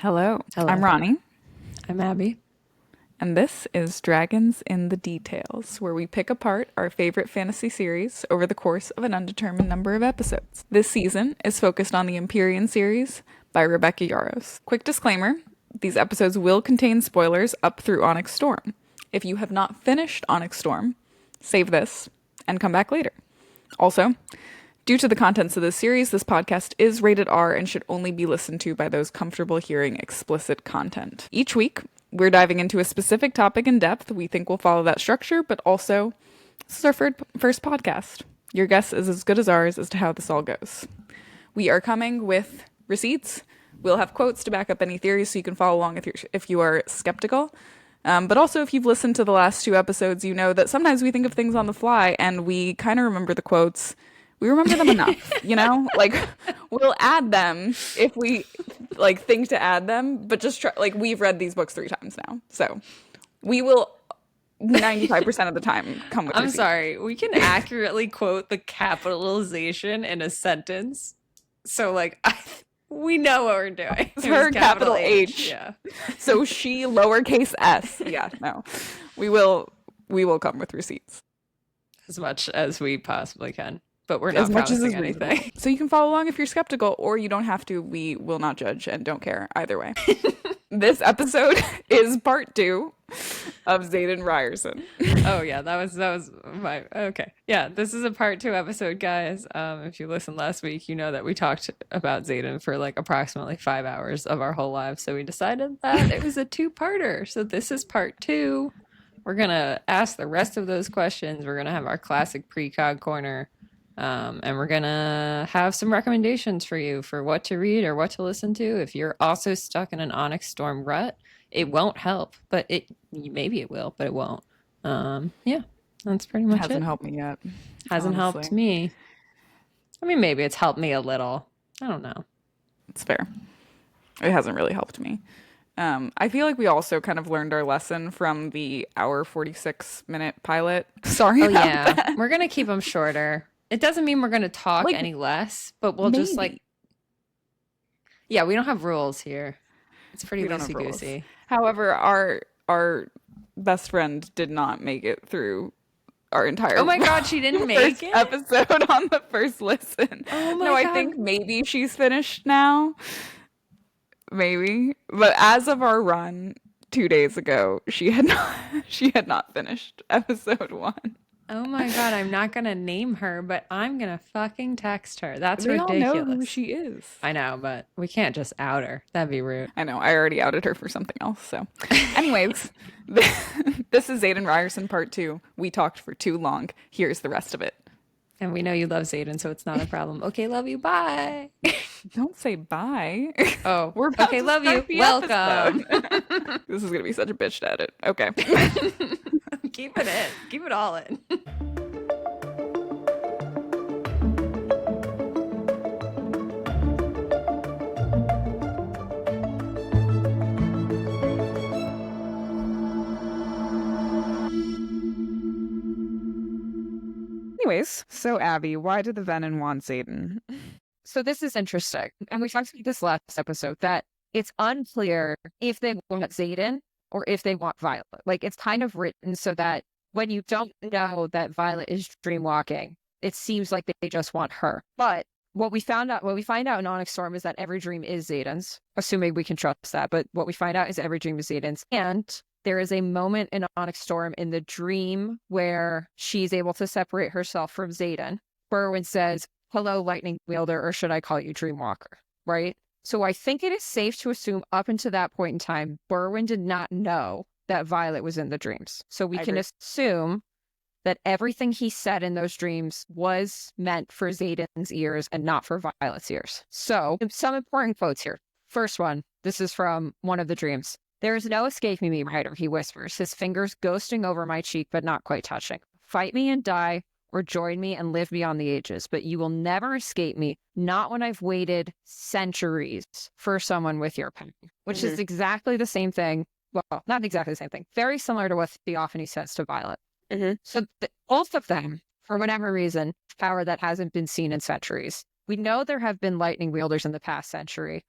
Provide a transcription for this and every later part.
Hello. Hello. I'm Ronnie, I'm Abby. and this is Dragons in the Details, where we pick apart our favorite fantasy series over the course of an undetermined number of episodes. This season is focused on the Empyrean series by Rebecca Yarros. Quick disclaimer, these episodes will contain spoilers up through Onyx Storm. If you have not finished Onyx Storm, save this and come back later. Also, due to the contents of this series, this podcast is rated R and should only be listened to by those comfortable hearing explicit content. Each week, we're diving into a specific topic in depth. We think we'll follow that structure, but also, this is our first podcast. Your guess is as good as ours as to how this all goes. We are coming with receipts. We'll have quotes to back up any theories so you can follow along if you are skeptical. But also, if you've listened to the last two episodes, you know that sometimes we think of things on the fly and we kind of remember the quotes. We remember them enough, you know? Like, we'll add them if we, think to add them, but just try, we've read these books 3 times now. So, we will 95% of the time come with I'm receipts. sorry. We can accurately quote the capitalization in a sentence. So, we know what we're doing. It's her capital H. Yeah. So, she lowercase s. Yeah, no. We will come with receipts. As much as we possibly can. But we're not As much as promising is anything. So you can follow along if you're skeptical, or you don't have to. We will not judge and don't care either way. This episode is part 2 of Xaden Riorson. Oh yeah, that was my okay. Yeah, this is a part 2 episode, guys. If you listened last week, you know that we talked about Xaden for approximately 5 hours of our whole lives. So we decided that it was a 2-parter. So this is part 2. We're gonna ask the rest of those questions. We're gonna have our classic Precog Corner. And we're gonna have some recommendations for you for what to read or what to listen to. If you're also stuck in an Onyx Storm rut, it won't help, but maybe it will, but it won't. Yeah, that's pretty much it. Hasn't helped me yet. Hasn't helped me. I mean, maybe it's helped me a little. I don't know. It's fair. It hasn't really helped me. I feel like we also kind of learned our lesson from the hour 46-minute pilot. Sorry about that. We're gonna keep them shorter. It doesn't mean we're going to talk any less, but we'll just yeah, we don't have rules here. It's pretty loosey-goosey. However, our best friend did not make it through our entire Oh my god, she didn't make it? Episode on the first listen. Oh my god. I think maybe she's finished now. Maybe. But as of our run 2 days ago, she had not finished episode 1. Oh my god, I'm not gonna name her, but I'm gonna fucking text her. That's they ridiculous. All know who she is. I know, but we can't just out her. That'd be rude. I know. I already outed her for something else. So, anyways, this is Xaden Riorson part 2. We talked for too long. Here's the rest of it. And we know you love Xaden, so it's not a problem. Okay, love you. Bye. Don't say bye. Oh, we're about okay. Love you. Welcome. This is gonna be such a bitch to edit. Okay. Keep it in. Keep it all in. Anyways, so Abby, why did the Venin want Xaden? So this is interesting. And we talked about this last episode, that it's unclear if they want Xaden or if they want Violet. It's kind of written so that when you don't know that Violet is dreamwalking, it seems like they just want her. But what we find out in Onyx Storm is that every dream is Xaden's, assuming we can trust that. But what we find out is every dream is Xaden's. And there is a moment in Onyx Storm in the dream where she's able to separate herself from Xaden. Berwyn says, "Hello, Lightning Wielder," or should I call you Dreamwalker, right? So I think it is safe to assume up until that point in time, Berwyn did not know that Violet was in the dreams. So we can assume that everything he said in those dreams was meant for Xaden's ears and not for Violet's ears. So some important quotes here. First one, this is from one of the dreams. "There is no escaping me, Ryder," he whispers, his fingers ghosting over my cheek but not quite touching. "Fight me and die, or join me and live beyond the ages, but you will never escape me, not when I've waited centuries for someone with your pen," which is exactly the same thing. Well, not exactly the same thing. Very similar to what Theophany says to Violet. So both of them, for whatever reason, power that hasn't been seen in centuries. We know there have been lightning wielders in the past century.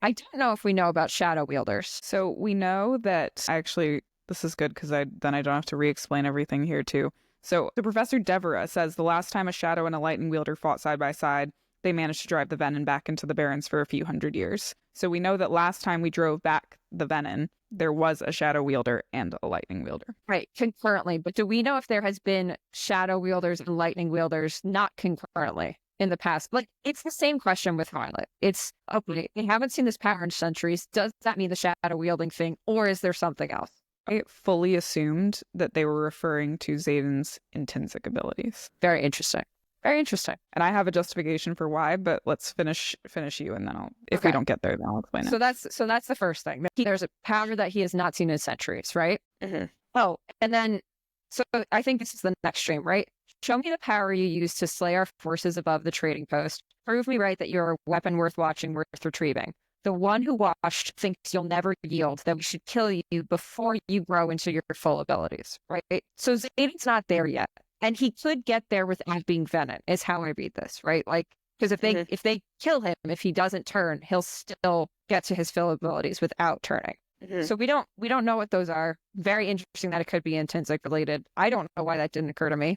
I don't know if we know about shadow wielders. So we know that actually this is good because then I don't have to re-explain everything here too. So the Professor Deborah says the last time a shadow and a lightning wielder fought side by side, they managed to drive the Venin back into the Barrens for a few hundred years. So we know that last time we drove back the Venin, there was a shadow wielder and a lightning wielder. Right, concurrently. But do we know if there has been shadow wielders and lightning wielders not concurrently in the past? Like, it's the same question with Violet. It's, okay, we haven't seen this power in centuries. Does that mean the shadow wielding thing, or is there something else? I fully assumed that they were referring to Xaden's intrinsic abilities. Very interesting. Very interesting. And I have a justification for why, but let's finish you, and then if we don't get there, then I'll explain it. So that's the first thing. There's a power that he has not seen in centuries, right? Mm-hmm. Oh, and then, so I think this is the next stream, right? Show me the power you use to slay our forces above the trading post. Prove me right that you're a weapon worth watching, worth retrieving. The one who watched thinks you'll never yield, that we should kill you before you grow into your full abilities, right? So Xaden's not there yet. And he could get there without being Venin, is how I read this, right? Like, because if they kill him, if he doesn't turn, he'll still get to his full abilities without turning. Mm-hmm. So we don't know what those are. Very interesting that it could be intrinsic related. I don't know why that didn't occur to me.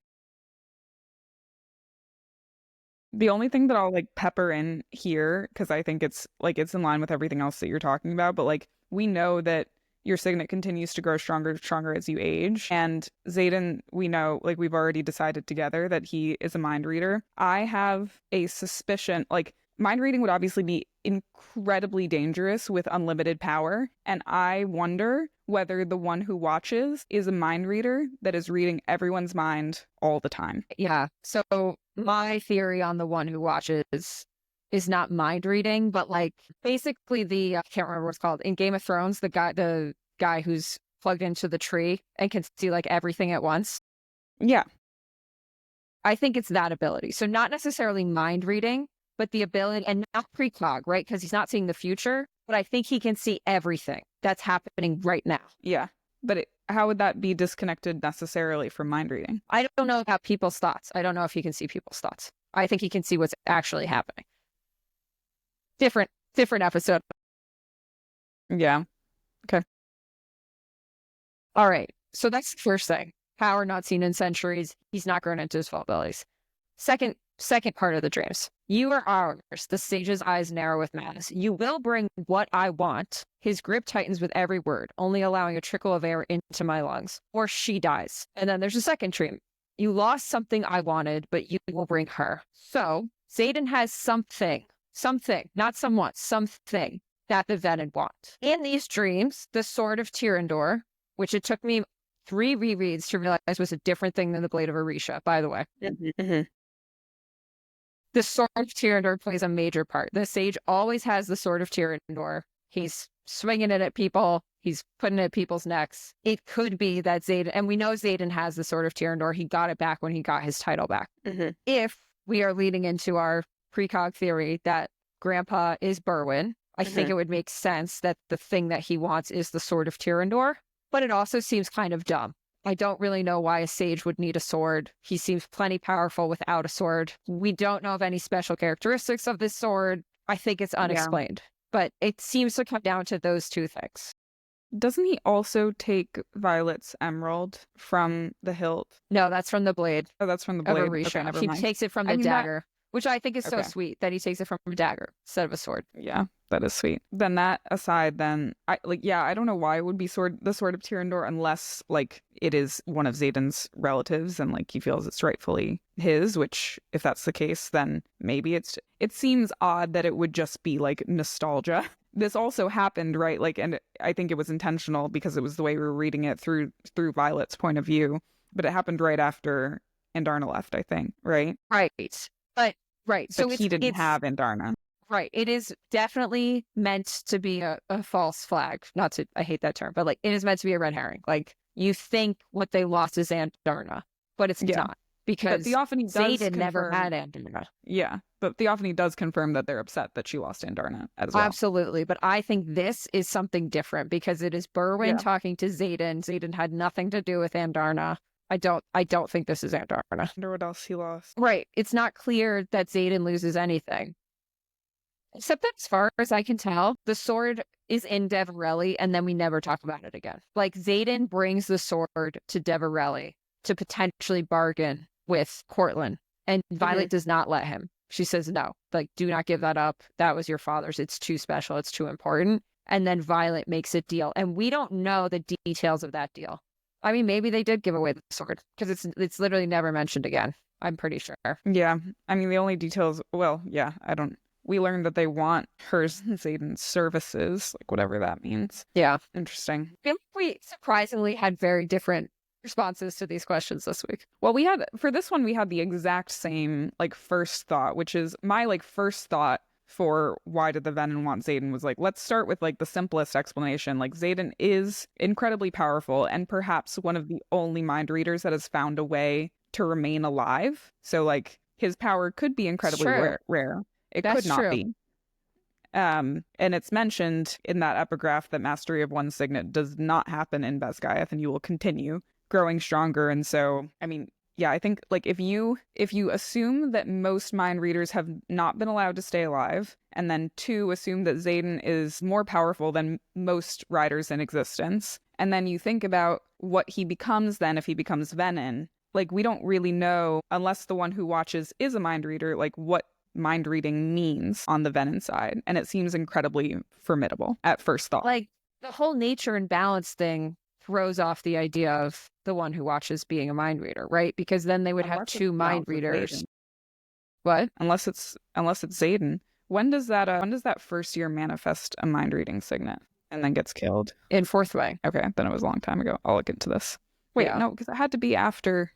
The only thing that I'll pepper in here, because I think it's in line with everything else that you're talking about, but we know that your signet continues to grow stronger and stronger as you age. And Xaden, we know, we've already decided together that he is a mind reader. I have a suspicion, mind reading would obviously be incredibly dangerous with unlimited power. And I wonder whether the one who watches is a mind reader that is reading everyone's mind all the time. Yeah. So my theory on the one who watches is not mind reading, but basically I can't remember what it's called in Game of Thrones, the guy who's plugged into the tree and can see everything at once. Yeah. I think it's that ability. So not necessarily mind reading, but the ability, and not precog, right? Because he's not seeing the future, but I think he can see everything that's happening right now. Yeah. But how would that be disconnected necessarily from mind reading? I don't know about people's thoughts. I don't know if he can see people's thoughts. I think he can see what's actually happening. Different episode. Yeah. Okay. All right. So that's the first thing. Power not seen in centuries. He's not grown into his full abilities. Second part of the dreams. You are ours. The sage's eyes narrow with madness. You will bring what I want. His grip tightens with every word, only allowing a trickle of air into my lungs. Or she dies. And then there's a second dream. You lost something I wanted, but you will bring her. So Xaden has something, not someone, something that the Venin want. In these dreams, the Sword of Tyrrendor, which it took me 3 rereads to realize was a different thing than the Blade of Orisha, by the way. Mm-hmm. The Sword of Tyrrendor plays a major part. The sage always has the Sword of Tyrrendor. He's swinging it at people. He's putting it at people's necks. It could be that Xaden, and we know Xaden has the Sword of Tyrrendor. He got it back when he got his title back. Mm-hmm. If we are leading into our precog theory that Grandpa is Berwyn, I think it would make sense that the thing that he wants is the Sword of Tyrrendor, but it also seems kind of dumb. I don't really know why a sage would need a sword. He seems plenty powerful without a sword. We don't know of any special characteristics of this sword. I think it's unexplained, but it seems to come down to those two things. Doesn't he also take Violet's emerald from the hilt? No, that's from the blade. Oh, that's from the blade. Okay, never he mind. takes it from the dagger, which I think is so sweet that he takes it from a dagger instead of a sword. Yeah, that is sweet. Then that aside, I don't know why it would be the Sword of Tyrrendor unless it is one of Xaden's relatives and he feels it's rightfully his, which if that's the case, then maybe it seems odd that it would just be nostalgia. This also happened, right? And I think it was intentional because it was the way we were reading it through Violet's point of view, but it happened right after Andarna left, I think, right? Right. Right. So he didn't have Andarna. Right. It is definitely meant to be a false flag. I hate that term, but it is meant to be a red herring. You think what they lost is Andarna, but it's not. Because Xaden never had Andarna. Yeah, but Theophany does confirm that they're upset that she lost Andarna as well. Absolutely, but I think this is something different because it is Berwyn talking to Xaden. Xaden had nothing to do with Andarna. I don't think this is Andarna. I wonder what else he lost. Right. It's not clear that Xaden loses anything. Except that as far as I can tell, the sword is in Deverelli, and then we never talk about it again. Like, Xaden brings the sword to Deverelli to potentially bargain with Cortland, and Violet does not let him. She says, no, like, do not give that up. That was your father's. It's too special. It's too important. And then Violet makes a deal, and we don't know the details of that deal. I mean, maybe they did give away the sword, because it's literally never mentioned again. I'm pretty sure. Yeah. I mean, the only details, well, yeah, we learned that they want hers and Xaden's services, like whatever that means. Yeah. Interesting. I feel like we surprisingly had very different responses to these questions this week. Well, for this one, we had the exact same, like, first thought, which is my, like, first thought for why did the Venin want Xaden was, like, let's start with, like, the simplest explanation. Like, Xaden is incredibly powerful and perhaps one of the only mind readers that has found a way to remain alive. So, like, his power could be incredibly rare. It That's could not true. be. And it's mentioned in that epigraph that mastery of one signet does not happen in Basgiath, and you will continue growing stronger. And so, I mean, yeah, I think, like, if you assume that most mind readers have not been allowed to stay alive, and then 2, assume that Xaden is more powerful than most riders in existence, and then you think about what he becomes then if he becomes Venin, like, we don't really know, unless the one who watches is a mind reader, like, what mind reading means on the Venin side. And it seems incredibly formidable at first thought. Like, the whole nature and balance thing throws off the idea of the one who watches being a mind reader, right? Because then they would have 2 mind readers. What? Unless it's Xaden. When does that first year manifest a mind reading signet and then gets killed? In 4th way. Okay, then it was a long time ago. I'll look into this. Wait, no, because it had to be after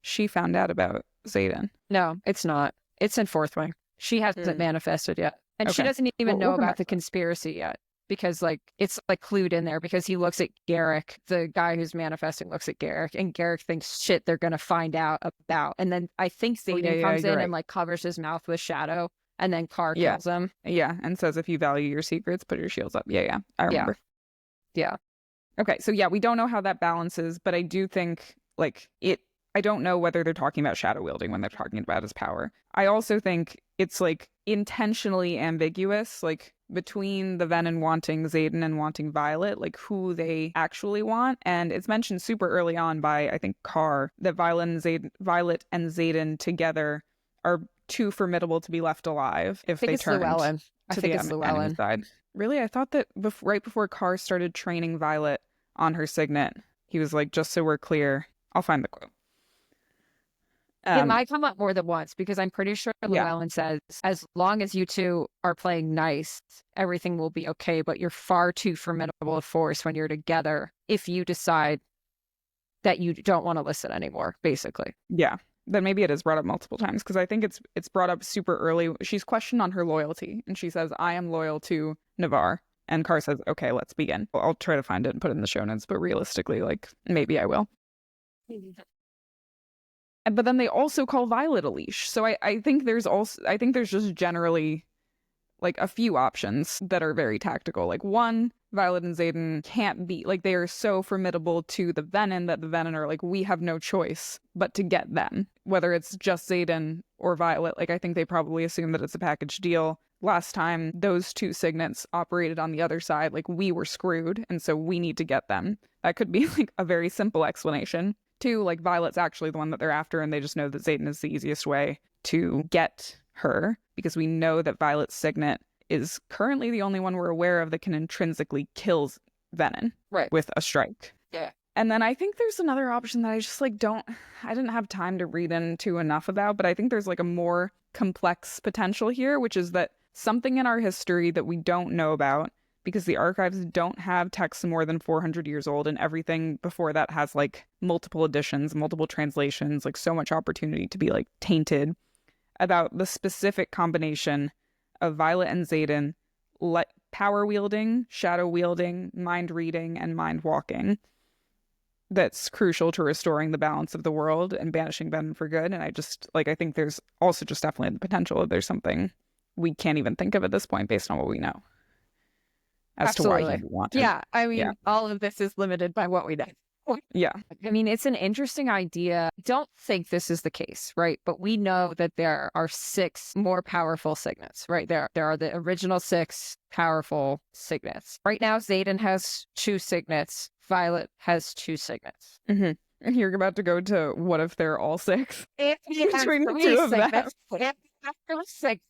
she found out about Xaden. No, it's not. It's in 4th way. She hasn't manifested yet. And she doesn't even know about the conspiracy yet. Because, like, it's, like, clued in there because he looks at Garrick, the guy who's manifesting looks at Garrick, and Garrick thinks shit they're going to find out about. And then I think Xaden comes in and, like, covers his mouth with shadow, and then Carr kills him. Yeah, and says if you value your secrets, put your shields up. Yeah, I remember. Yeah. Okay, so yeah, we don't know how that balances, but I do think, like, I don't know whether they're talking about shadow wielding when they're talking about his power. I also think it's, like, intentionally ambiguous, like, between the Venin wanting Xaden and wanting Violet, like, who they actually want. And it's mentioned super early on by, I think, Carr, that Violet and Xaden together are too formidable to be left alive if they turn to the enemy side. Really? I thought that right before Carr started training Violet on her signet, he was like, just so we're clear, I'll find the quote. It might come up more than once because I'm pretty sure Llewellyn says, as long as you two are playing nice, everything will be okay, but you're far too formidable a force when you're together if you decide that you don't want to listen anymore, basically. Yeah, then maybe it is brought up multiple times because I think it's brought up super early. She's questioned on her loyalty and she says, I am loyal to Navarre. And Carr says, okay, let's begin. I'll try to find it and put it in the show notes, but realistically, like, maybe I will. But then they also call Violet a leash. So I think there's just generally, like, a few options that are very tactical. Like, one, Violet and Xaden can't be, like, they are so formidable to the Venin that the Venin are like, we have no choice but to get them. Whether it's just Xaden or Violet, like, I think they probably assume that it's a package deal. Last time those 2 signets operated on the other side, like, we were screwed, and so we need to get them. That could be, like, a very simple explanation. 2, like, Violet's actually the one that they're after, and they just know that Xaden is the easiest way to get her, because we know that Violet's signet is currently the only one we're aware of that can intrinsically kill Venin with a strike. Yeah. And then I think there's another option that I just, like, I didn't have time to read into enough about, but I think there's, like, a more complex potential here, which is that something in our history that we don't know about, because the archives don't have texts more than 400 years old, and everything before that has, like, multiple editions, multiple translations, like, so much opportunity to be, like, tainted, about the specific combination of Violet and Xaden, power wielding, shadow wielding, mind reading, and mind walking. That's crucial to restoring the balance of the world and banishing Venin for good. And I think there's also just definitely the potential that there's something we can't even think of at this point based on what we know. As Absolutely. To why he wanted. Yeah, I mean, all of this is limited by what we know. Yeah. I mean, it's an interesting idea. I don't think this is the case, right? But we know that there are 6 more powerful signets, right? There are the original 6 powerful signets. Right now, Xaden has 2 signets. Violet has 2 signets. Mm-hmm. And you're about to go to what if they're all 6? If you have Between the 3 two of them. signets, if you have 6,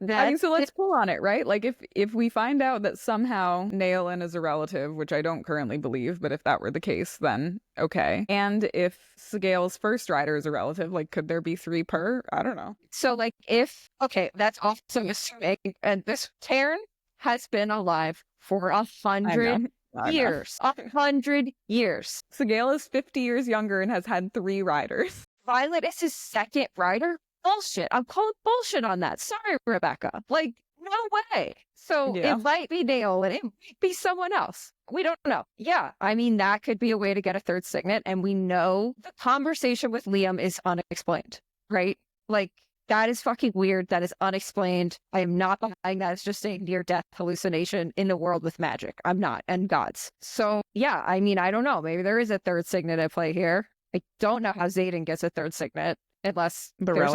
I mean, so let's pull on it, right? Like, if we find out that somehow Naelin is a relative, which I don't currently believe, but if that were the case, then okay. And if Sigale's first rider is a relative, like, could there be 3 per? I don't know. So, like, that's also assuming, and this Taryn has been alive for 100 years. 100 years. Sigale is 50 years younger and has had 3 riders. Violet is his 2nd rider? Bullshit. I'm calling bullshit on that. Sorry, Rebecca. Like, no way. So Yeah. it might be Dale and it might be someone else. We don't know. Yeah. I mean, that could be a way to get a 3rd signet. And we know the conversation with Liam is unexplained, right? Like, that is fucking weird. That is unexplained. I am not buying that. It's just a near-death hallucination in a world with magic. I'm not. And gods. So, yeah. I mean, I don't know. Maybe there is a 3rd signet at play here. I don't know how Xaden gets a 3rd signet. Unless there's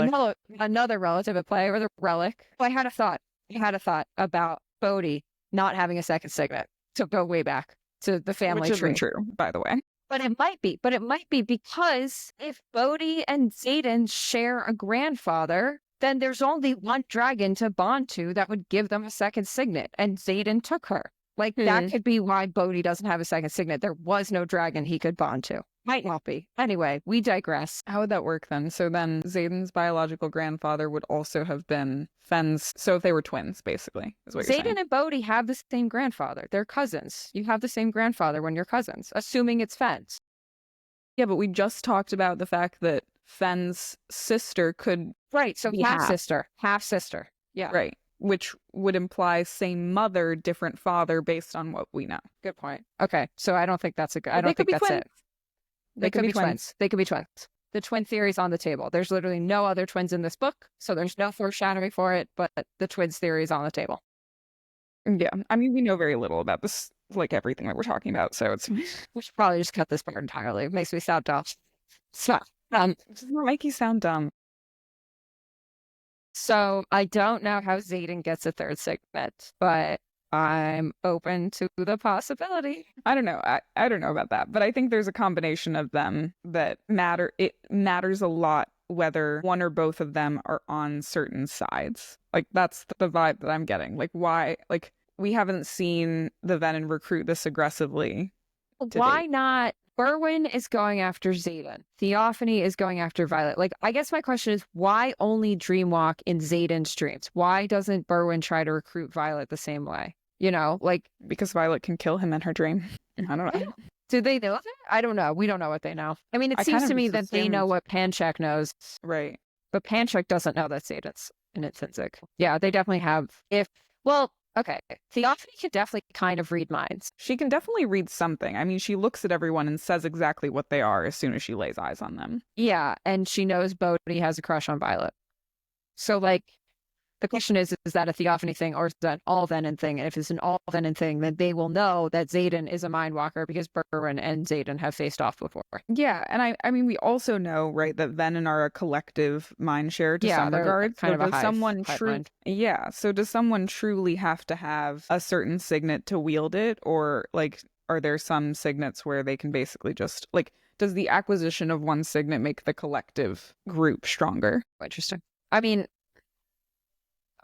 another relative at play or the relic. I had a thought about Bodhi not having a 2nd signet to go way back to the family Which tree. isn't true, by the way. But it might be because if Bodhi and Xaden share a grandfather, then there's only one dragon to bond to that would give them a 2nd signet, and Xaden took her. Like, that could be why Bodhi doesn't have a 2nd signet. There was no dragon he could bond to. Might not be. Anyway, we digress. How would that work then? So then Xaden's biological grandfather would also have been Fenn's. So if they were twins, basically, is what you're saying. Xaden and Bodhi have the same grandfather. They're cousins. You have the same grandfather when you're cousins, assuming it's Fenn's. Yeah, but we just talked about the fact that Fenn's sister could Right, so be half-sister. Half-sister. Yeah. Right. Which would imply same mother, different father based on what we know. Good point. Okay, so I don't think that's a good... I don't think that's it. They could be twins. They could be twins. The twin theory's on the table. There's literally no other twins in this book, so there's no foreshadowing for it, but the twins theory is on the table. Yeah. I mean, we know very little about this, like everything that we're talking about, so it's... We should probably just cut this part entirely. It makes me sound dumb. So, it does not make you sound dumb. So I don't know how Xaden gets a 3rd signet, but I'm open to the possibility. I don't know. I don't know about that, but I think there's a combination of them that matter. It matters a lot whether one or both of them are on certain sides. Like, that's the vibe that I'm getting. Like, why? Like, we haven't seen the Venin recruit this aggressively. Why not? Berwyn is going after Xaden. Theophany is going after Violet. Like, I guess my question is, why only Dreamwalk in Xaden's dreams? Why doesn't Berwyn try to recruit Violet the same way? You know, like... Because Violet can kill him in her dream. I don't know. Do they know that? I don't know. We don't know what they know. I mean, it seems to me that they know what Panchak knows. Right. But Panchak doesn't know that Xaden's an intrinsic. Yeah, they definitely have... Okay, Theophany can definitely kind of read minds. She can definitely read something. I mean, she looks at everyone and says exactly what they are as soon as she lays eyes on them. Yeah, and she knows Bodhi has a crush on Violet. So, like, the question is that a Theophany thing or is that an all Venin thing? And if it's an all Venin thing, then they will know that Xaden is a mind walker because Berwyn and Xaden have faced off before. Yeah, and I mean, we also know, right, that Venin are a collective mind share to some regards. Kind of a hive mind. Yeah, so does someone truly have to have a certain signet to wield it? Or, like, are there some signets where they can basically just, like, does the acquisition of one signet make the collective group stronger? Interesting. I mean,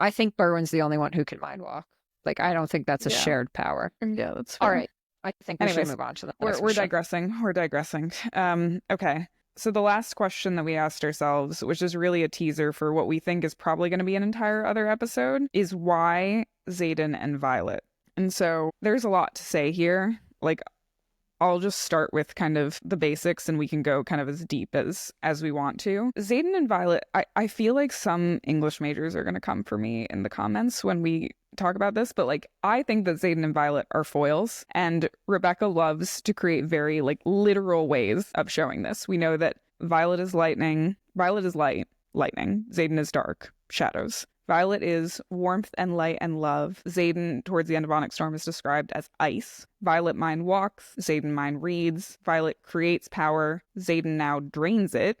I think Berwyn's the only one who can mind walk. Like, I don't think that's a shared power. Yeah, that's fair. All right. I think we should move on to the next We're digressing. We're digressing. Okay. So the last question that we asked ourselves, which is really a teaser for what we think is probably going to be an entire other episode, is why Xaden and Violet? And so there's a lot to say here. Like, I'll just start with kind of the basics and we can go kind of as deep as we want to. Xaden and Violet, I feel like some English majors are going to come for me in the comments when we talk about this, but like, I think that Xaden and Violet are foils, and Rebecca loves to create very like literal ways of showing this. We know that Violet is lightning, Violet is light, lightning. Xaden is dark, shadows. Violet is warmth and light and love. Xaden, towards the end of Onyx Storm, is described as ice. Violet mind walks. Xaden mind reads. Violet creates power. Xaden now drains it.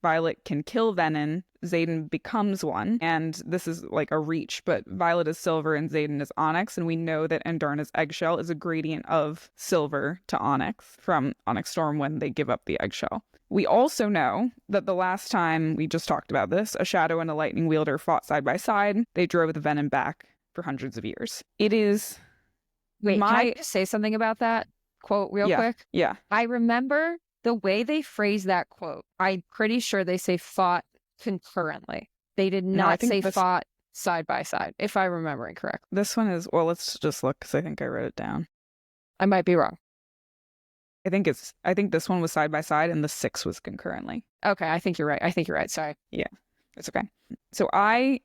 Violet can kill Venin. Xaden becomes one. And this is like a reach, but Violet is silver and Xaden is onyx. And we know that Andarna's eggshell is a gradient of silver to onyx from Onyx Storm when they give up the eggshell. We also know that the last time we just talked about this, a shadow and a lightning wielder fought side by side. They drove the Venin back for hundreds of years. It is... Wait, can I just say something about that quote real quick? Yeah. I remember the way they phrase that quote. I'm pretty sure they say fought concurrently. They did not say fought side by side, if I'm remembering correctly. This one is... Well, let's just look, because I think I wrote it down. I might be wrong. I think this one was side by side and the 6 was concurrently. Okay, I think you're right. Sorry. Yeah, it's okay. So I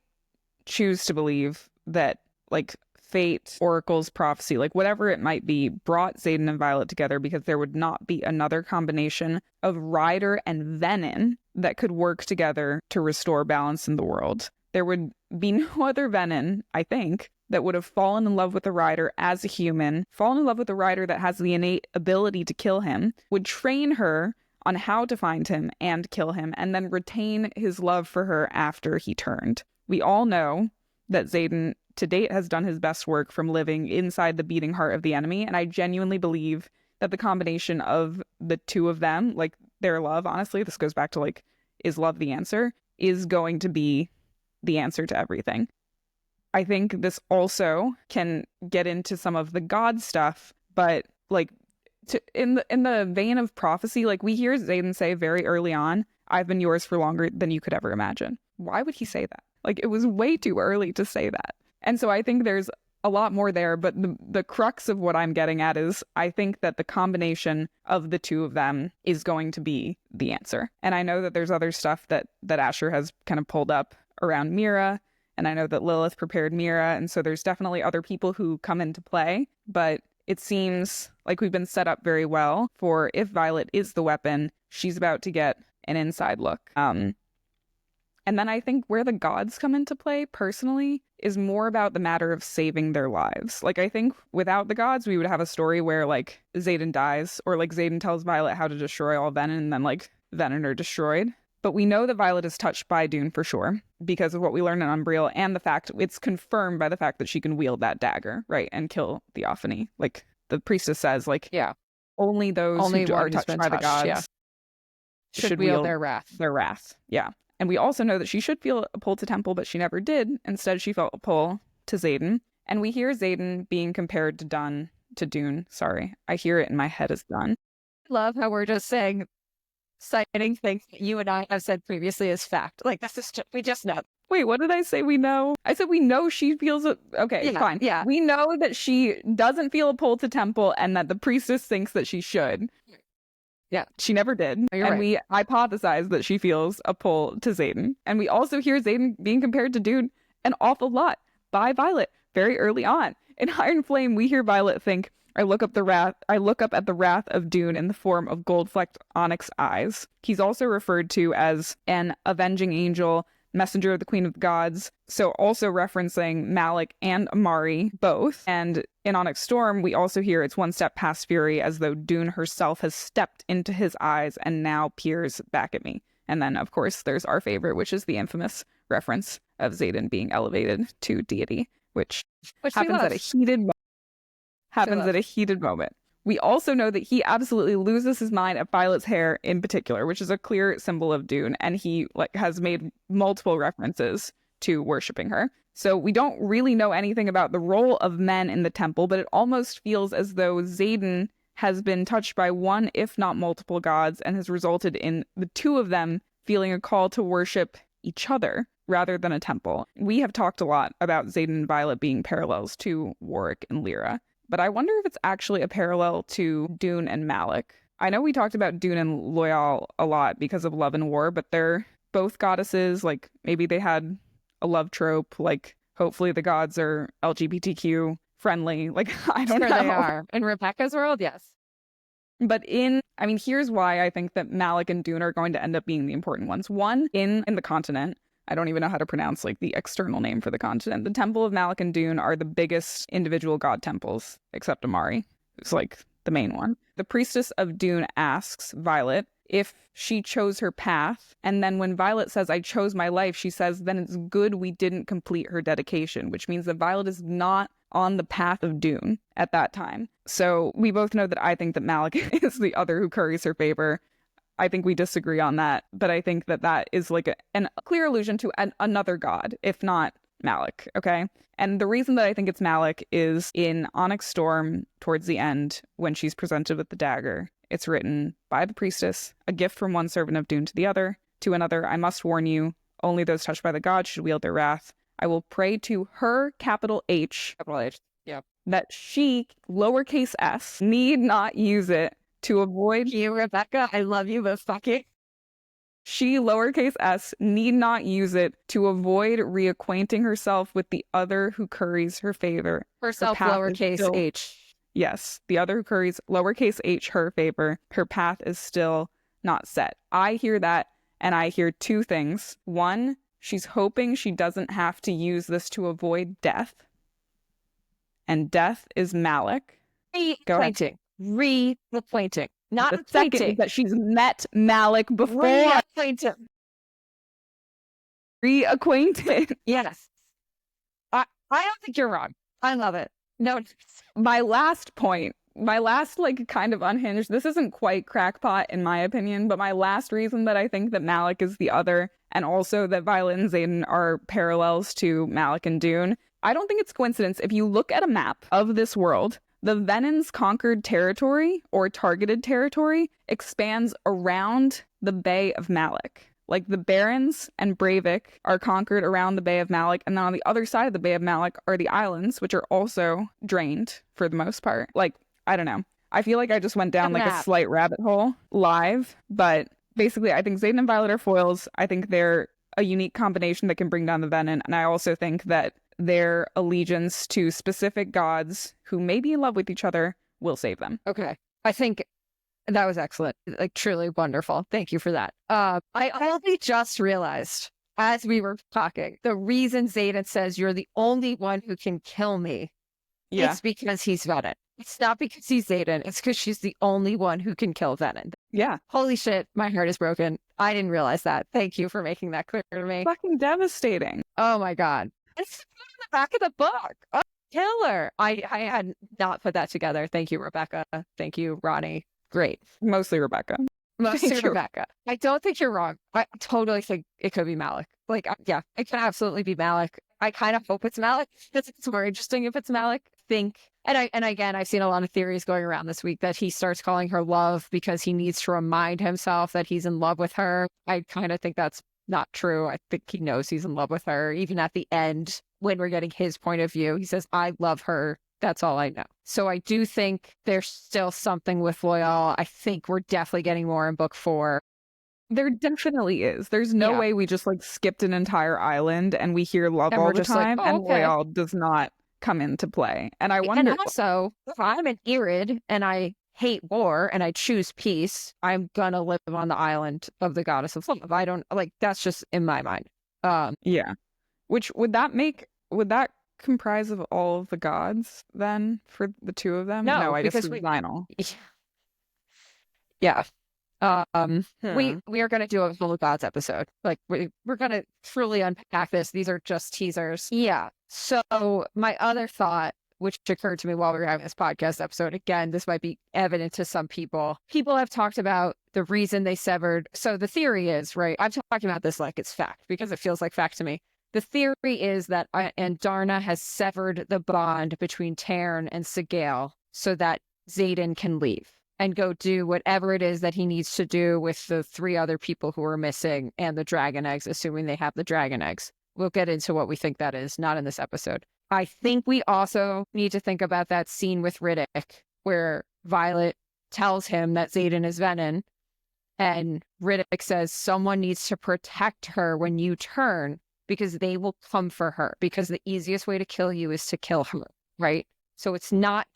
choose to believe that, like, fate, oracles, prophecy, like whatever it might be, brought Xaden and Violet together because there would not be another combination of Rider and Venin that could work together to restore balance in the world. There would be no other Venin, I think, that would have fallen in love with the Rider as a human, fallen in love with a Rider that has the innate ability to kill him, would train her on how to find him and kill him, and then retain his love for her after he turned. We all know that Xaden to date has done his best work from living inside the beating heart of the enemy, and I genuinely believe that the combination of the two of them, like their love, honestly, this goes back to like, is love the answer, is going to be the answer to everything. I think this also can get into some of the God stuff, but like in the vein of prophecy, like we hear Xaden say very early on, I've been yours for longer than you could ever imagine. Why would he say that? Like it was way too early to say that. And so I think there's a lot more there, but the crux of what I'm getting at is I think that the combination of the two of them is going to be the answer. And I know that there's other stuff that Asher has kind of pulled up around Mira. And I know that Lilith prepared Mira, and so there's definitely other people who come into play, but it seems like we've been set up very well for if Violet is the weapon, she's about to get an inside look. And then I think where the gods come into play, personally, is more about the matter of saving their lives. Like, I think without the gods, we would have a story where, like, Xaden dies, or, like, Xaden tells Violet how to destroy all Venin, and then, like, Venin are destroyed. But we know that Violet is touched by Dunne for sure, because of what we learned in Umbriel, and the fact it's confirmed by the fact that she can wield that dagger, right, and kill Theophany. Like, the priestess says, like, yeah, only those who are touched by the gods should wield their wrath. Their wrath, yeah. And we also know that she should feel a pull to Temple, but she never did. Instead, she felt a pull to Xaden. And we hear Xaden being compared to Dunne, to Dunne, sorry. I hear it in my head as Dunne. I love how we're just saying, citing things that you and I have said previously as fact. Like, this is just, we just know. Wait, what did I say we know? I said we know she feels a... Okay, yeah, fine. Yeah. We know that she doesn't feel a pull to Temple and that the priestess thinks that she should. Yeah. She never did. You're and right. We hypothesize that she feels a pull to Xaden. And we also hear Xaden being compared to Dunne an awful lot by Violet very early on. In Iron Flame, we hear Violet think, I look up at the wrath of Dunne in the form of gold-flecked onyx eyes. He's also referred to as an avenging angel, messenger of the Queen of the Gods, so also referencing Malek and Amari both. And in Onyx Storm, we also hear it's one step past fury, as though Dunne herself has stepped into his eyes and now peers back at me. And then, of course, there's our favorite, which is the infamous reference of Xaden being elevated to deity, which happens at a heated moment. We also know that he absolutely loses his mind at Violet's hair in particular, which is a clear symbol of Dunne, and he has made multiple references to worshipping her. So we don't really know anything about the role of men in the temple, but it almost feels as though Xaden has been touched by one, if not multiple gods, and has resulted in the two of them feeling a call to worship each other rather than a temple. We have talked a lot about Xaden and Violet being parallels to Warwick and Lyra. But I wonder if it's actually a parallel to Dunne and Malek. I know we talked about Dunne and Loyal a lot because of love and war, but they're both goddesses. Like, maybe they had a love trope. Like, hopefully the gods are LGBTQ friendly. Like, I don't know. They are. In Rebecca's world, yes. But here's why I think that Malek and Dunne are going to end up being the important ones. One, in the continent, I don't even know how to pronounce like the external name for the continent. The Temple of Malek and Dunne are the biggest individual god temples, except Amari, who's like the main one. The priestess of Dunne asks Violet if she chose her path, and then when Violet says, I chose my life, she says, then it's good we didn't complete her dedication, which means that Violet is not on the path of Dunne at that time. So we both know that I think that Malek is the other who curries her favor. I think we disagree on that, but I think that that is like a clear allusion to another god, if not Malek, okay? And the reason that I think it's Malek is in Onyx Storm towards the end, when she's presented with the dagger, it's written by the priestess, a gift from one servant of Dunne to the other. To another, I must warn you, only those touched by the gods should wield their wrath. I will pray to her, capital H, Yep. that she, lowercase s, need not use it to avoid... You, Rebecca, I love you, but fuck it. She, lowercase s, need not use it to avoid reacquainting herself with the other who curries her favor. Herself, Her path lowercase is still... h. Yes, the other who curries, lowercase h, her favor. Her path is still not set. I hear that, and I hear two things. One, she's hoping she doesn't have to use this to avoid death. And death is Malek. Reacquainting. Reacquainting. Not The second is that she's met Malek before. Reacquainting. Reacquainted. Yes. I don't think you're wrong. I love it. No. My last point, my last like kind of unhinged, this isn't quite crackpot in my opinion, but my last reason that I think that Malek is the other, and also that Violet and Xaden are parallels to Malek and Dunne, I don't think it's coincidence. If you look at a map of this world, the Venin's conquered territory, or targeted territory, expands around the Bay of Malek. Like the Barrens and Breivik are conquered around the Bay of Malek, and then on the other side of the Bay of Malek are the islands, which are also drained for the most part. Like, I don't know. I feel like I just went down like a slight rabbit hole live, but basically I think Xaden and Violet are foils. I think they're a unique combination that can bring down the Venin, and I also think that their allegiance to specific gods who may be in love with each other will save them. Okay. I think that was excellent. Like, truly wonderful. Thank you for that. I only just realized as we were talking, the reason Xaden says you're the only one who can kill me, it's because he's Venin. It's not because he's Xaden. It's because she's the only one who can kill Venin. Yeah. Holy shit, my heart is broken. I didn't realize that. Thank you for making that clear to me. Fucking devastating. Oh my God. It's in the back of the book. Oh, killer. I had not put that together. Thank you, Rebecca. Thank you, Ronnie. Great. Mostly Rebecca. Mostly Rebecca. I don't think you're wrong. I totally think it could be Malek. Like, yeah, it could absolutely be Malek. I kind of hope it's Malek. It's more interesting if it's Malek. And again, I've seen a lot of theories going around this week that he starts calling her love because he needs to remind himself that he's in love with her. I kind of think that's not true. I think he knows he's in love with her. Even at the end, when we're getting his point of view, he says, I love her. That's all I know. So I do think there's still something with Loyal. I think we're definitely getting more in book 4. There definitely is. There's no way we just like skipped an entire island and we hear love all the time, like, and Loyal does not come into play. And I wonder. And also, if I'm an Irid and I hate war and I choose peace, I'm gonna live on the island of the goddess of love. I don't like, that's just in my mind. Yeah. Which would that comprise of all of the gods then for the two of them? No, I guess final. Yeah. We are gonna do a whole gods episode. Like we're gonna truly unpack this. These are just teasers. Yeah. So my other thought, which occurred to me while we were having this podcast episode, again, this might be evident to some people. People have talked about the reason they severed. So the theory is, right, I'm talking about this like it's fact because it feels like fact to me. The theory is that Andarna has severed the bond between Tyrn and Sigale so that Xaden can leave and go do whatever it is that he needs to do with the 3 other people who are missing and the dragon eggs, assuming they have the dragon eggs. We'll get into what we think that is, not in this episode. I think we also need to think about that scene with Riddick where Violet tells him that Xaden is Venin and Riddick says someone needs to protect her when you turn because they will come for her because the easiest way to kill you is to kill her, right? So it's not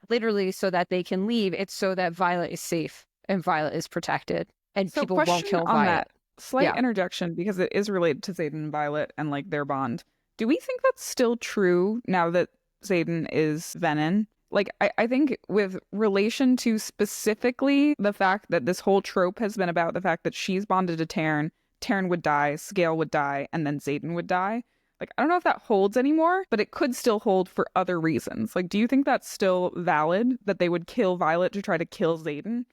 literally so that they can leave. It's so that Violet is safe and Violet is protected and so people won't kill Violet. Slight interjection, because it is related to Xaden and Violet and like their bond. Do we think that's still true now that Xaden is Venin? Like, I think with relation to specifically the fact that this whole trope has been about the fact that she's bonded to Taryn would die, Scale would die, and then Xaden would die. Like, I don't know if that holds anymore, but it could still hold for other reasons. Like, do you think that's still valid, that they would kill Violet to try to kill Xaden?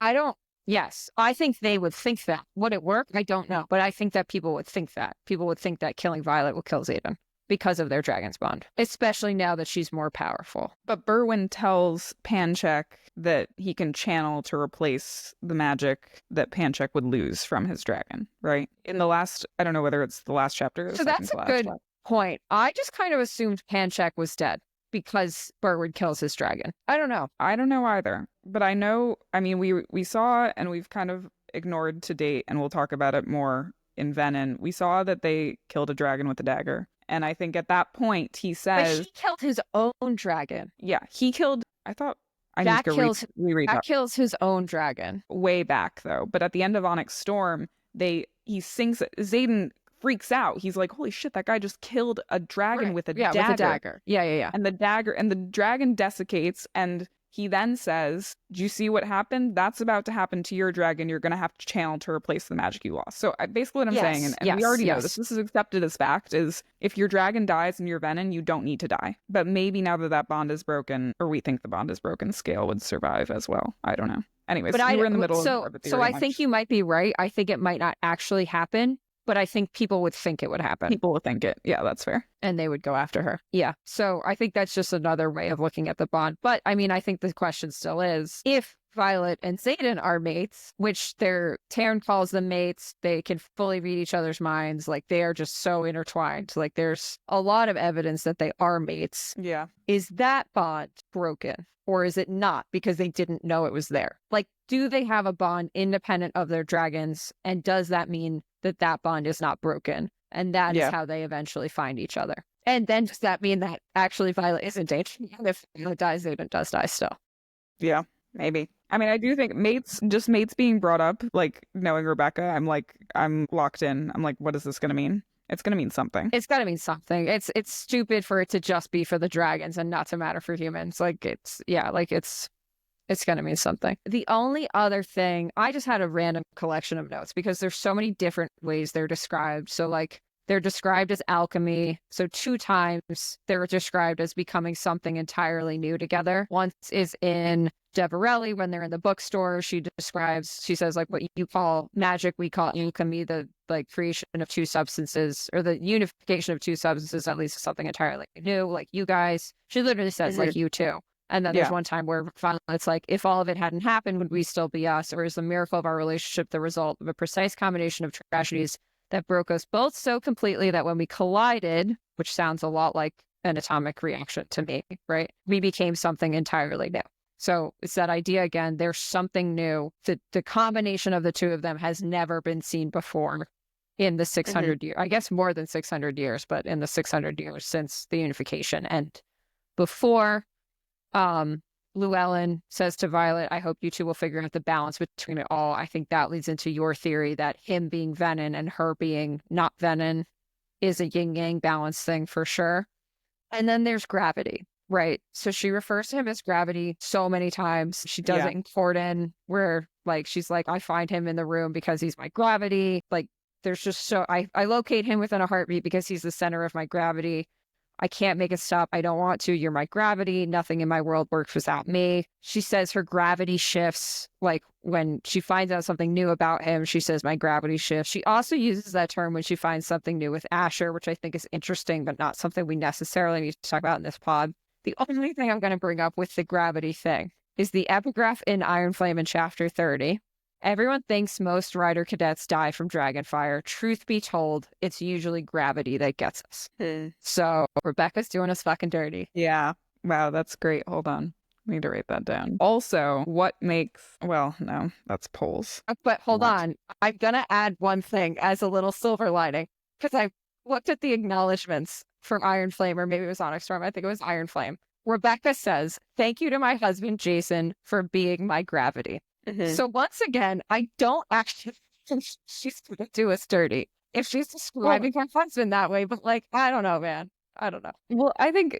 Yes, I think they would think that. Would it work? I don't know. But I think that people would think that. People would think that killing Violet will kill Xaden because of their dragon's bond, especially now that she's more powerful. But Berwyn tells Panchek that he can channel to replace the magic that Panchek would lose from his dragon, right? In the last, I don't know whether it's the last chapter or the So second that's to a last good chapter. point. I just kind of assumed Panchek was dead because Berwyn kills his dragon. I don't know. I don't know either, but I know, I mean, we saw and we've kind of ignored to date, and we'll talk about it more in Venin. We saw that they killed a dragon with a dagger. And I think at that point he says, But he killed his own dragon. yeah, he killed, I thought, I That need to kills- reread That that kills his own dragon. way back though. But at the end of Onyx Storm, he sinks, Xaden freaks out. He's like, holy shit, that guy just killed a dragon with a dagger. With a dagger. Yeah. And the dragon desiccates, and he then says, do you see what happened? That's about to happen to your dragon. You're going to have to channel to replace the magic you lost. So basically what I'm saying, and we already know this is accepted as fact, is if your dragon dies and you're Venin, you don't need to die. But maybe now that bond is broken, or we think the bond is broken, Scale would survive as well. I don't know. Anyways, you were in the middle of the theory. So I think you might be right. I think it might not actually happen, but I think people would think it would happen. People would think it. Yeah, that's fair. And they would go after her. Yeah. So I think that's just another way of looking at the bond. But I mean, I think the question still is, if Violet and Xaden are mates, which Taryn calls them mates, they can fully read each other's minds. Like, they are just so intertwined. Like, there's a lot of evidence that they are mates. Yeah. Is that bond broken? Or is it not because they didn't know it was there? Like, do they have a bond independent of their dragons? And does that mean that bond is not broken? And that is how they eventually find each other. And then does that mean that actually Violet isn't danger? And if Violet dies, Xaden does die still. Yeah, maybe. I mean, I do think mates being brought up, like knowing Rebecca, I'm locked in. I'm like, what is this going to mean? It's going to mean something. It's got to mean something. It's stupid for it to just be for the dragons and not to matter for humans. Like, it's going to mean something. The only other thing, I just had a random collection of notes because there's so many different ways they're described. So like, they're described as alchemy. So 2 times they're described as becoming something entirely new together. Once is in Devarelli when they're in the bookstore. She says like, what you call magic, we call alchemy, the like creation of 2 substances, or the unification of 2 substances, at least something entirely new, like you guys. She literally says like you too. And then there's one time where finally it's like, if all of it hadn't happened, would we still be us? Or is the miracle of our relationship the result of a precise combination of tragedies that broke us both so completely that when we collided, which sounds a lot like an atomic reaction to me, right? We became something entirely new. So it's that idea again, there's something new. The combination of the 2 of them has never been seen before in the 600 years, I guess more than 600 years, but in the 600 years since the unification. And before Llewellyn says to Violet, I hope you 2 will figure out the balance between it all. I think that leads into your theory that him being Venin and her being not Venin is a yin-yang balance thing for sure. And then there's gravity, right? So she refers to him as gravity so many times. She does it in Corden, where like, she's like, I find him in the room because he's my gravity. Like, there's just I locate him within a heartbeat because he's the center of my gravity. I can't make it stop. I don't want to. You're my gravity. Nothing in my world works without me. She says her gravity shifts. Like, when she finds out something new about him, she says, my gravity shifts. She also uses that term when she finds something new with Asher, which I think is interesting, but not something we necessarily need to talk about in this pod. The only thing I'm going to bring up with the gravity thing is the epigraph in Iron Flame in chapter 30. Everyone thinks most rider cadets die from dragonfire. Truth be told, it's usually gravity that gets us. So Rebecca's doing us fucking dirty. Yeah. Wow, that's great. Hold on. We need to write that down. Also, what makes... Well, no, that's polls. But hold on. I'm going to add one thing as a little silver lining, because I looked at the acknowledgments for Iron Flame, or maybe it was Onyx Storm. I think it was Iron Flame. Rebecca says, thank you to my husband, Jason, for being my gravity. So once again, I don't actually she's gonna do us dirty if she's describing her husband that way. But like, I don't know, man. I don't know. Well, I think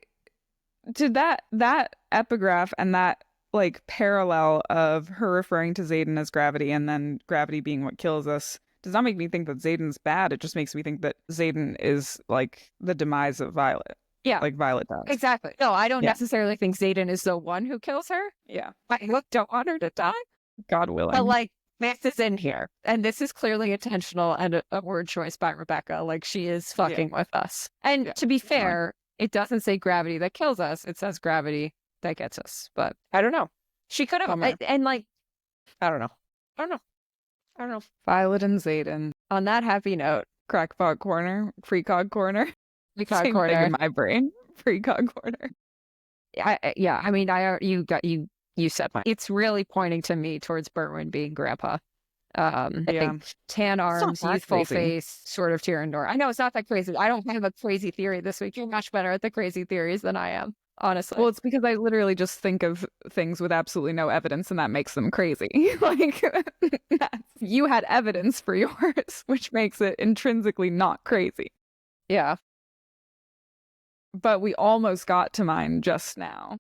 to that epigraph and that like parallel of her referring to Xaden as gravity and then gravity being what kills us does not make me think that Xaden's bad. It just makes me think that Xaden is like the demise of Violet. Yeah. Like Violet does. Exactly. No, I don't necessarily think Xaden is the one who kills her. Yeah. I don't want her to die. God willing. But like, this is in here. And this is clearly intentional and a word choice by Rebecca. Like, she is fucking with us. And to be fair, it doesn't say gravity that kills us. It says gravity that gets us. But I don't know. She could have. And like, I don't know. Violet and Xaden. On that happy note, Crackpot Corner, Precog Corner. Precog Same Corner thing in my brain. Precog Corner. I mean, you said mine. It's really pointing to me towards Berwyn being grandpa. I think tan arms, youthful face, Sword of Tyrrendor. I know it's not that crazy. I don't have a crazy theory this week. You're much better at the crazy theories than I am, honestly. Well, it's because I literally just think of things with absolutely no evidence, and that makes them crazy. Like, you had evidence for yours, which makes it intrinsically not crazy. Yeah. But we almost got to mine just now.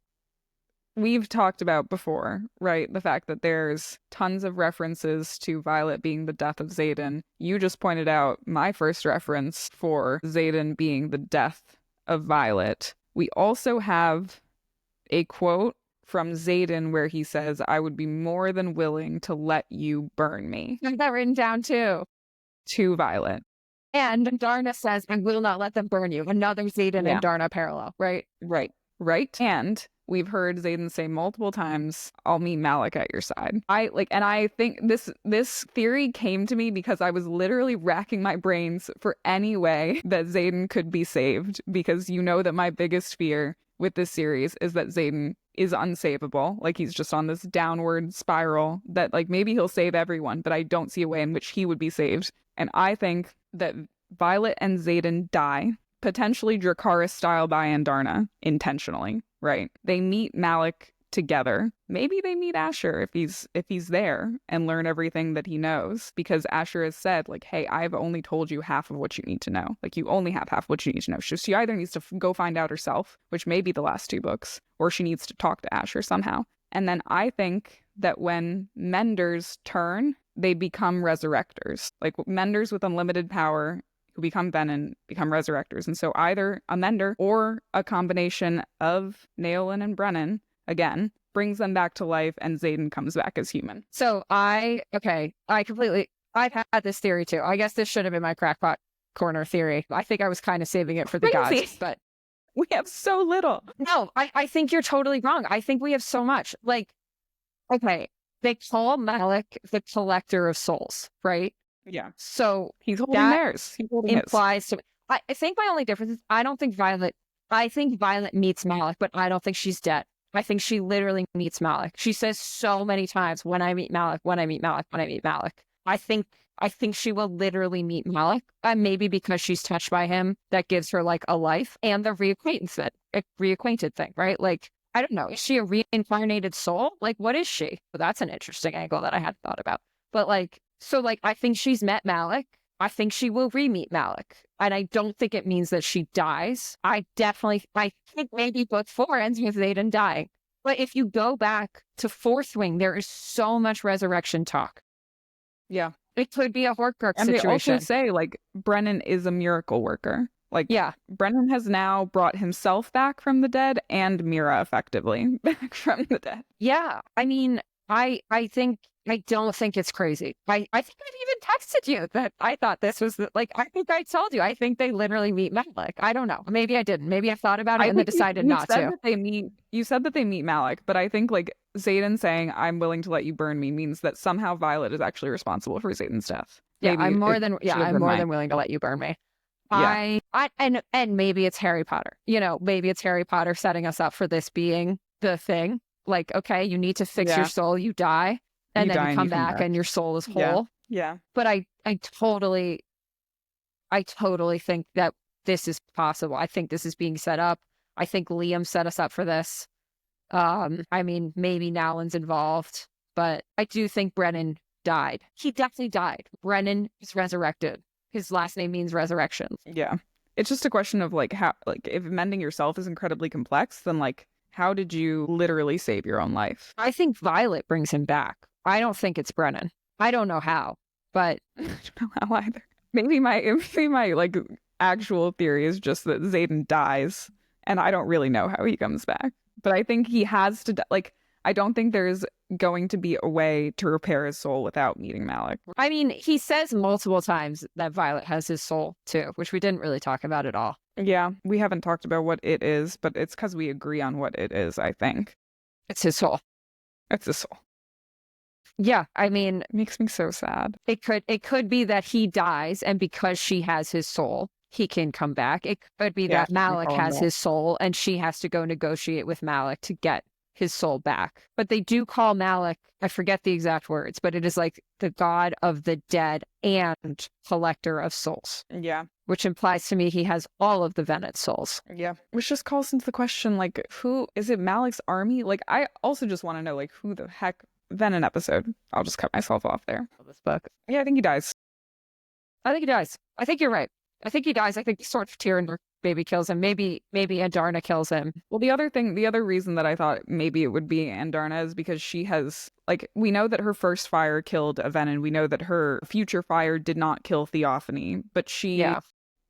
We've talked about before, right? The fact that there's tons of references to Violet being the death of Xaden. You just pointed out my first reference for Xaden being the death of Violet. We also have a quote from Xaden where he says, "I would be more than willing to let you burn me." I have that written down too. To Violet. And Andarna says, "I will not let them burn you." Another Xaden and Andarna parallel, right? Right. And we've heard Xaden say multiple times, "I'll meet Malek at your side." I think this theory came to me because I was literally racking my brains for any way that Xaden could be saved, because you know that my biggest fear with this series is that Xaden is unsavable. Like, he's just on this downward spiral that like maybe he'll save everyone, but I don't see a way in which he would be saved. And I think that Violet and Xaden die, potentially Dracarys style by Andarna, intentionally, right? They meet Malek together. Maybe they meet Asher if he's there, and learn everything that he knows, because Asher has said like, "Hey, I've only told you half of what you need to know. Like, you only have half what you need to know." So she either needs to go find out herself, which may be the last two books, or she needs to talk to Asher somehow. And then I think that when Menders turn, they become resurrectors. Like, Menders with unlimited power who become Venin become resurrectors. And so either a Mender or a combination of Naolin and Brennan, again, brings them back to life, and Xaden comes back as human. So I've had this theory too. I guess this should have been my crackpot corner theory. I think I was kind of saving it for the gods, but we have so little. No, I think you're totally wrong. I think we have so much. Like, okay, they call Malek the collector of souls, right? Yeah. So he's holding theirs. He implies to. I think my only difference is I think Violet meets Malek, but I don't think she's dead. I think she literally meets Malek. She says so many times, "When I meet Malek, when I meet Malek, when I meet Malek." I think she will literally meet Malek. Maybe because she's touched by him, that gives her like a life, and the reacquainted thing, right? Like, I don't know. Is she a reincarnated soul? Like, what is she? Well, that's an interesting angle that I hadn't thought about. But like, so like, I think she's met Malek. I think she will re-meet Malek. And I don't think it means that she dies. I think maybe book 4 ends with Xaden dying. But if you go back to Fourth Wing, there is so much resurrection talk. Yeah. It could be a Horcrux situation. And they also say, like, Brennan is a miracle worker. Like, Brennan has now brought himself back from the dead, and Mira effectively back from the dead. Yeah. I mean, I don't think it's crazy. I think I've even texted you that I thought this was I think I told you. I think they literally meet Malek. I don't know. Maybe I didn't. Maybe I thought about it and then decided not to. You said that they meet Malek, but I think like Xaden saying, "I'm willing to let you burn me," means that somehow Violet is actually responsible for Xaden's death. Yeah, I'm more than willing to let you burn me. Yeah. And maybe it's Harry Potter. You know, maybe it's Harry Potter setting us up for this being the thing. Like, okay, you need to fix your soul, you die. And then you come back and your soul is whole. Yeah. But I totally think that this is possible. I think this is being set up. I think Liam set us up for this. I mean, maybe Naolin's involved, but I do think Brennan died. He definitely died. Brennan is resurrected. His last name means resurrection. Yeah. It's just a question of like how, like if mending yourself is incredibly complex, then like how did you literally save your own life? I think Violet brings him back. I don't think it's Brennan. I don't know how, but I don't know how either. Maybe my like actual theory is just that Xaden dies, and I don't really know how he comes back. But I think he has to like. I don't think there's going to be a way to repair his soul without meeting Malek. I mean, he says multiple times that Violet has his soul too, which we didn't really talk about at all. Yeah, we haven't talked about what it is, but it's because we agree on what it is, I think. It's his soul. It's his soul. Yeah, I mean, It makes me so sad. it could be that he dies, and because she has his soul, he can come back. It could be Yeah, that Malek call him has that. his soul, and she has to go negotiate with Malek to get his soul back. But they do call Malek, I forget the exact words, but it is like the god of the dead and collector of souls, Yeah. which implies to me he has all of the Venin souls. Yeah. Which just calls into the question, like, who is it Malek's army? Like, I also just want to know, like, who the heck Venin episode. I'll just cut myself off there. This book. Yeah, I think he dies. I think he dies. I think you're right. I think he dies. I think the Sword of Tyrrendor maybe kills him. Maybe Andarna kills him. Well, the other reason that I thought maybe it would be Andarna is because she has, like, we know that her first fire killed a Venin. We know that her future fire did not kill Theophany, but she, Yeah.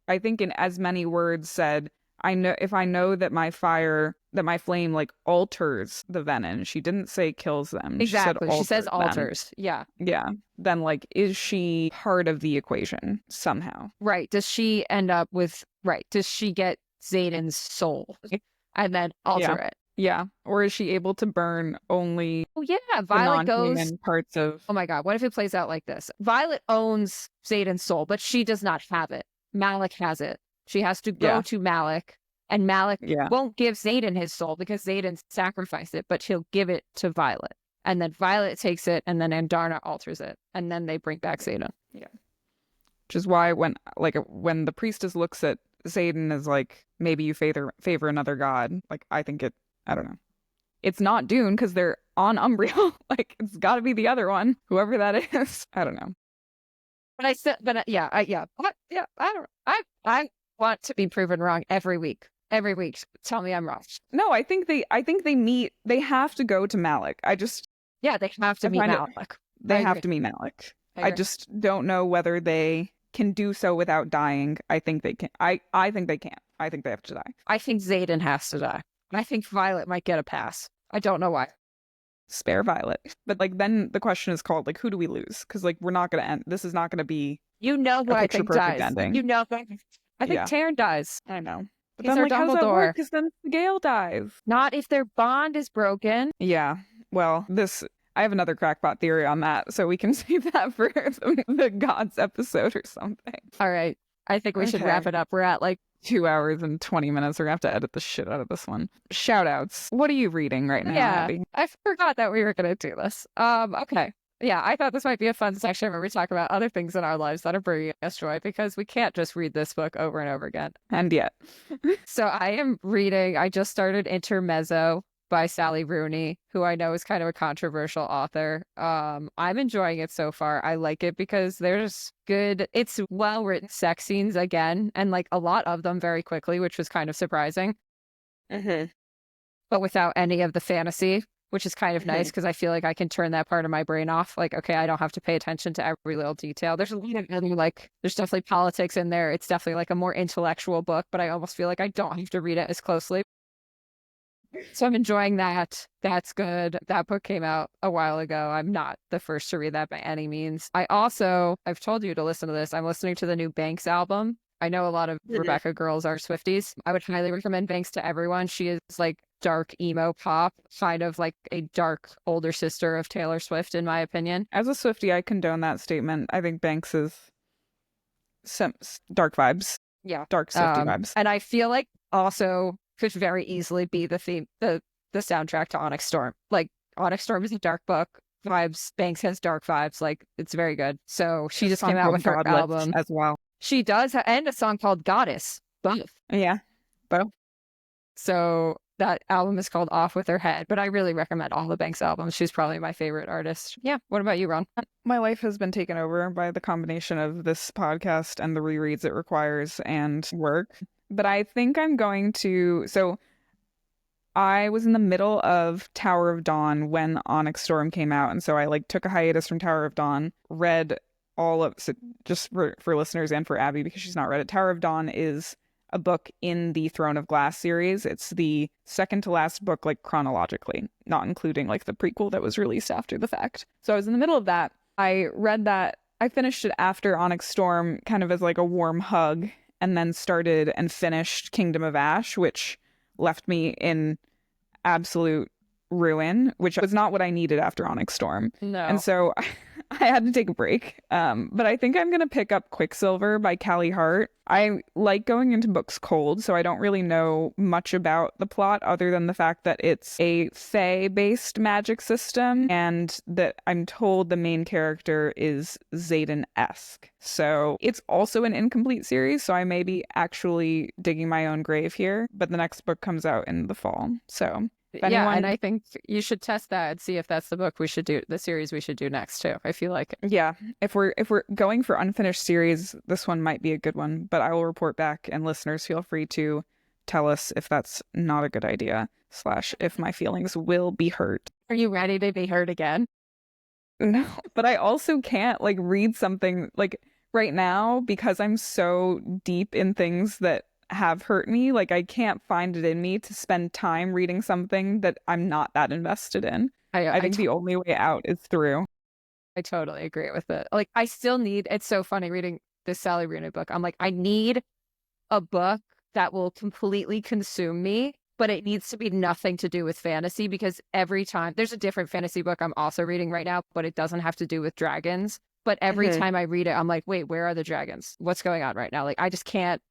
I think in as many words said, I know that my flame like alters the Venin. She didn't say kills them. Exactly. She says alters them. alters. Yeah. Yeah. Then like, is she part of the equation somehow? Right. Does she end up with, right. Does she get Xaden's soul and then alter it? Yeah. Or is she able to burn only Oh, yeah. the Violet goes, non-human parts of... oh my God. What if it plays out like this? Violet owns Xaden's soul, but she does not have it. Malek has it. She has to go to Malek, and Malek won't give Xaden his soul because Xaden sacrificed it, but he'll give it to Violet. And then Violet takes it, and then Andarna alters it, and then they bring back Xaden. Yeah. Which is why when the priestess looks at Xaden as like, maybe you favor another god, like, I think I don't know. It's not Dune because they're on Umbriel. Like, it's got to be the other one, whoever that is. I don't know. But I want to be proven wrong every week. Every week, tell me I'm wrong. No, I think they meet. They have to go to Malek. They have to meet Malek. They have to meet Malek. I just don't know whether they can do so without dying. I think they can. I think they can't. I think they have to die. I think Xaden has to die. And I think Violet might get a pass. I don't know why. Spare Violet. But like, then the question is called, like, who do we lose? Because like, we're not going to end. This is not going to be. You know what I think dies. Ending. You know. I think Taryn dies. I know. But He's then, our like, how does that Dumbledore. work? Because then Gale dies. Not if their bond is broken. Yeah. Well, I have another crackpot theory on that, so we can save that for the Gods episode or something. All right. I think we should wrap it up. We're at like 2 hours and 20 minutes. We're going to have to edit the shit out of this one. Shout outs. What are you reading right now, Abby? I forgot that we were going to do this. Okay. Yeah, I thought this might be a fun section where we talk about other things in our lives that are bringing us joy, because we can't just read this book over and over again. And yet. So I just started Intermezzo by Callie Rooney, who I know is kind of a controversial author. I'm enjoying it so far. I like it because there's it's well-written sex scenes again, and like a lot of them very quickly, which was kind of surprising. Mm-hmm. But without any of the fantasy, which is kind of nice because I feel like I can turn that part of my brain off. Like, okay, I don't have to pay attention to every little detail. There's a lot of other, like, there's definitely politics in there. It's definitely like a more intellectual book, but I almost feel like I don't have to read it as closely. So I'm enjoying that. That's good. That book came out a while ago. I'm not the first to read that by any means. I've told you to listen to this. I'm listening to the new Banks album. I know a lot of Rebecca girls are Swifties. I would highly recommend Banks to everyone. She is like dark emo pop, kind of like a dark older sister of Taylor Swift, in my opinion. As a Swiftie, I condone that statement. I think Banks is some dark vibes. Yeah. Dark Swiftie vibes. And I feel like also could very easily be the theme, the soundtrack to Onyx Storm. Like, Onyx Storm is a dark book. Vibes. Banks has dark vibes. Like, it's very good. So she just came out with her album as well. She does, and a song called Goddess. Both. Yeah. Both. So that album is called Off With Her Head, but I really recommend all the Banks albums. She's probably my favorite artist. Yeah. What about you, Ron? My life has been taken over by the combination of this podcast and the rereads it requires and work. But I think I'm going to... So I was in the middle of Tower of Dawn when Onyx Storm came out. And so I took a hiatus from Tower of Dawn, read all of... So just for listeners and for Abby, because she's not read it, Tower of Dawn is a book in the Throne of Glass series. It's the second to last book, chronologically, not including the prequel that was released after the fact. So I was in the middle of that. I read that. I finished it after Onyx Storm, kind of as a warm hug, and then started and finished Kingdom of Ash, which left me in absolute ruin, which was not what I needed after Onyx Storm. No. And so I had to take a break. But I think I'm going to pick up Quicksilver by Callie Hart. I like going into books cold, so I don't really know much about the plot other than the fact that it's a Fae-based magic system and that I'm told the main character is Xaden-esque. So it's also an incomplete series, so I may be actually digging my own grave here, but the next book comes out in the fall. So yeah, and I think you should test that and see if that's the book we should do, the series we should do next too. I feel like it. Yeah, if we're going for unfinished series, this one might be a good one, but I will report back, and listeners, feel free to tell us if that's not a good idea, / if my feelings will be hurt. Are you ready to be hurt again? No, but I also can't read something right now because I'm so deep in things that have hurt me. I can't find it in me to spend time reading something that I'm not that invested in. I think the only way out is through. I totally agree with it. I still need, it's so funny reading this Sally Rooney book. I'm I need a book that will completely consume me, but it needs to be nothing to do with fantasy, because every time there's a different fantasy book I'm also reading right now, but it doesn't have to do with dragons. But every time I read it, I'm wait, where are the dragons? What's going on right now? I just can't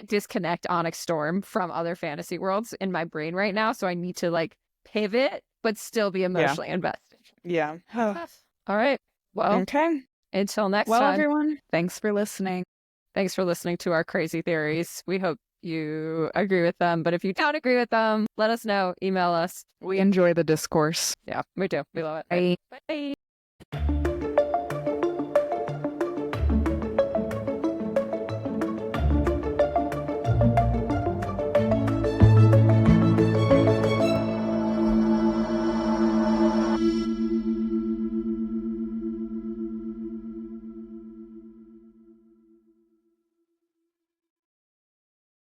disconnect Onyx Storm from other fantasy worlds in my brain right now. So I need to pivot, but still be emotionally invested. Yeah. All right. Well, okay. Until next time. Well, everyone, thanks for listening. Thanks for listening to our crazy theories. We hope you agree with them. But if you don't agree with them, let us know. Email us. We enjoy the discourse. Yeah, we do. We love it. Bye. Bye.